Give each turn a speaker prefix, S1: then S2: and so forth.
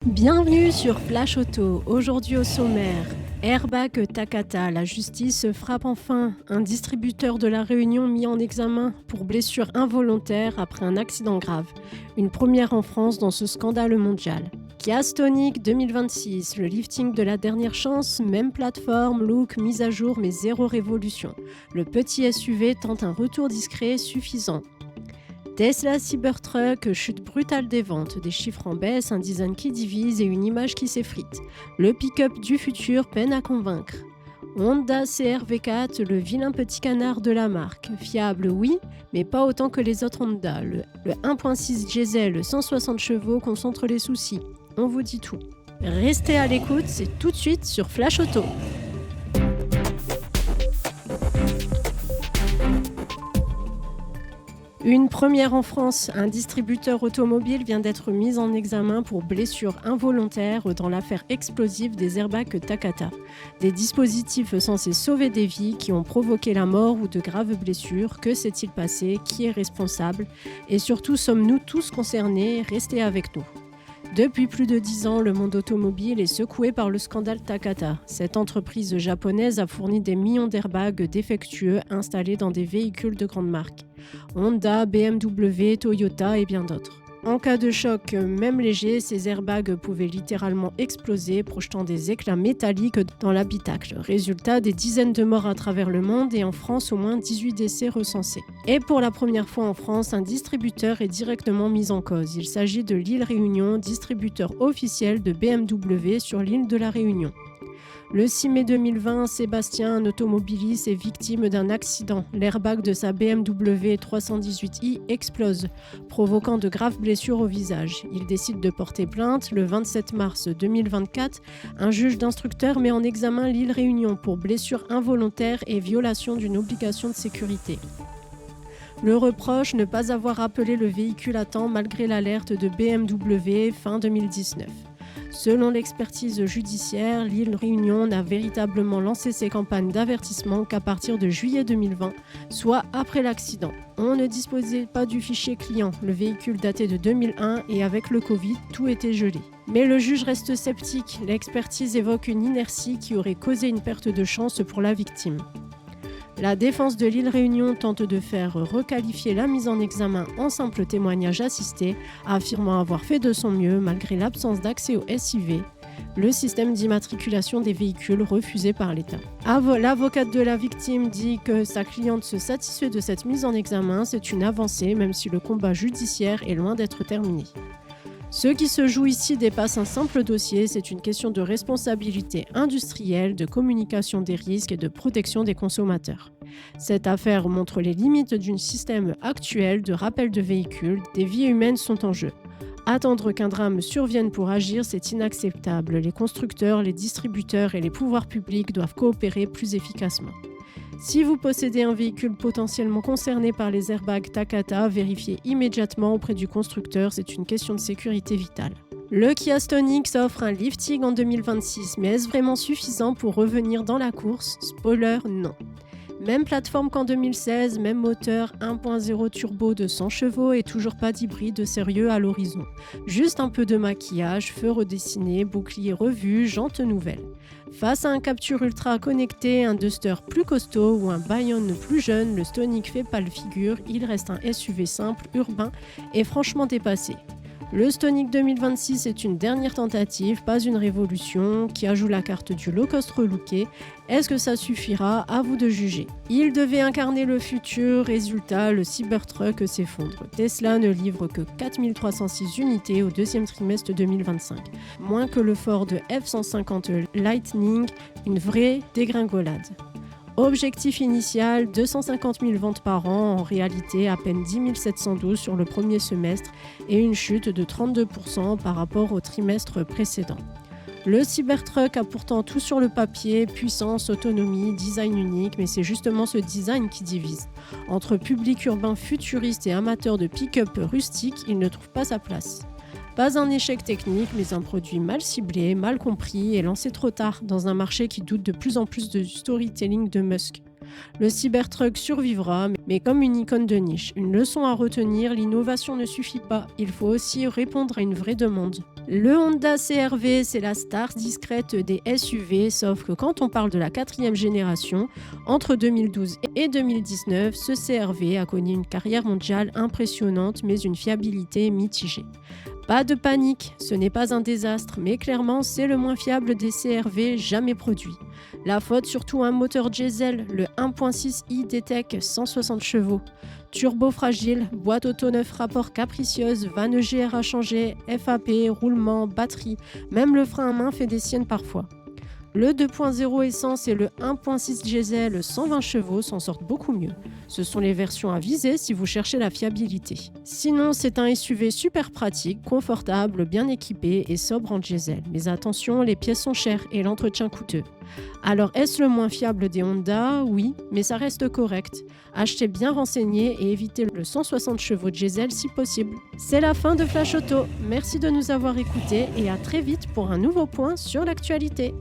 S1: Bienvenue sur Flash Auto. Aujourd'hui au sommaire, Airbag Takata, la justice frappe enfin. Un distributeur de la Réunion mis en examen pour blessure involontaire après un accident grave. Une première en France dans ce scandale mondial. Kia Stonic 2026, le lifting de la dernière chance, même plateforme, look, mise à jour mais zéro révolution. Le petit SUV tente un retour discret suffisant. Tesla Cybertruck, chute brutale des ventes, des chiffres en baisse, un design qui divise et une image qui s'effrite. Le pick-up du futur peine à convaincre. Honda CR-V4, le vilain petit canard de la marque. Fiable, oui, mais pas autant que les autres Honda. Le 1.6 diesel 160 chevaux concentre les soucis. On vous dit tout. Restez à l'écoute, c'est tout de suite sur Flash Auto. Une première en France, un distributeur automobile vient d'être mis en examen pour blessure involontaire dans l'affaire explosive des airbags Takata. Des dispositifs censés sauver des vies qui ont provoqué la mort ou de graves blessures. Que s'est-il passé? Qui est responsable? Et surtout, sommes-nous tous concernés? Restez avec nous. Depuis plus de 10 ans, le monde automobile est secoué par le scandale Takata. Cette entreprise japonaise a fourni des millions d'airbags défectueux installés dans des véhicules de grande marque. Honda, BMW, Toyota et bien d'autres. En cas de choc, même léger, ces airbags pouvaient littéralement exploser, projetant des éclats métalliques dans l'habitacle. Résultat, des dizaines de morts à travers le monde et en France, au moins 18 décès recensés. Et pour la première fois en France, un distributeur est directement mis en cause. Il s'agit de l'île Réunion, distributeur officiel de BMW sur l'île de la Réunion. Le 6 mai 2020, Sébastien, un automobiliste, est victime d'un accident. L'airbag de sa BMW 318i explose, provoquant de graves blessures au visage. Il décide de porter plainte. Le 27 mars 2024, un juge d'instructeur met en examen l'île Réunion pour blessure involontaire et violation d'une obligation de sécurité. Le reproche, ne pas avoir appelé le véhicule à temps malgré l'alerte de BMW fin 2019. Selon l'expertise judiciaire, l'île Réunion n'a véritablement lancé ses campagnes d'avertissement qu'à partir de juillet 2020, soit après l'accident. On ne disposait pas du fichier client, le véhicule datait de 2001 et avec le Covid, tout était gelé. Mais le juge reste sceptique, l'expertise évoque une inertie qui aurait causé une perte de chance pour la victime. La défense de l'île Réunion tente de faire requalifier la mise en examen en simple témoignage assisté, affirmant avoir fait de son mieux malgré l'absence d'accès au SIV, le système d'immatriculation des véhicules refusé par l'État. L'avocate de la victime dit que sa cliente se satisfait de cette mise en examen, c'est une avancée même si le combat judiciaire est loin d'être terminé. Ce qui se joue ici dépasse un simple dossier, c'est une question de responsabilité industrielle, de communication des risques et de protection des consommateurs. Cette affaire montre les limites d'un système actuel de rappel de véhicules, des vies humaines sont en jeu. Attendre qu'un drame survienne pour agir, c'est inacceptable. Les constructeurs, les distributeurs et les pouvoirs publics doivent coopérer plus efficacement. Si vous possédez un véhicule potentiellement concerné par les airbags Takata, vérifiez immédiatement auprès du constructeur, c'est une question de sécurité vitale. Le Kia Stonic offre un lifting en 2026, mais est-ce vraiment suffisant pour revenir dans la course? Spoiler, non. Même plateforme qu'en 2016, même moteur 1.0 turbo de 100 chevaux et toujours pas d'hybride sérieux à l'horizon. Juste un peu de maquillage, feux redessinés, bouclier revu, jantes nouvelles. Face à un Captur Ultra connecté, un Duster plus costaud ou un Bayonne plus jeune, le Stonic fait pas le figure, il reste un SUV simple, urbain et franchement dépassé. Le Stonic 2026 est une dernière tentative, pas une révolution, qui ajoute la carte du low-cost relooké. Est-ce que ça suffira? À vous de juger. Il devait incarner le futur, résultat, le Cybertruck s'effondre. Tesla ne livre que 4306 unités au deuxième trimestre 2025, moins que le Ford F-150 Lightning, une vraie dégringolade. Objectif initial, 250 000 ventes par an, en réalité à peine 10 712 sur le premier semestre et une chute de 32% par rapport au trimestre précédent. Le Cybertruck a pourtant tout sur le papier, puissance, autonomie, design unique, mais c'est justement ce design qui divise. Entre public urbain futuriste et amateur de pick-up rustique, il ne trouve pas sa place. Pas un échec technique, mais un produit mal ciblé, mal compris et lancé trop tard dans un marché qui doute de plus en plus du storytelling de Musk. Le Cybertruck survivra, mais comme une icône de niche. Une leçon à retenir, l'innovation ne suffit pas, il faut aussi répondre à une vraie demande. Le Honda CR-V, c'est la star discrète des SUV, sauf que quand on parle de la 4e génération, entre 2012 et 2019, ce CR-V a connu une carrière mondiale impressionnante, mais une fiabilité mitigée. Pas de panique, ce n'est pas un désastre, mais clairement c'est le moins fiable des CR-V jamais produits. La faute surtout à un moteur diesel, le 1.6 e-Tech 160 chevaux. Turbo fragile, boîte auto 9 rapport capricieuse, vanne GR à changer, FAP, roulement, batterie, même le frein à main fait des siennes parfois. Le 2.0 essence et le 1.6 diesel 120 chevaux s'en sortent beaucoup mieux. Ce sont les versions à viser si vous cherchez la fiabilité. Sinon, c'est un SUV super pratique, confortable, bien équipé et sobre en diesel. Mais attention, les pièces sont chères et l'entretien coûteux. Alors, est-ce le moins fiable des Honda? Oui, mais ça reste correct. Achetez bien renseigné et évitez le 160 chevaux diesel si possible. C'est la fin de Flash Auto. Merci de nous avoir écoutés et à très vite pour un nouveau point sur l'actualité.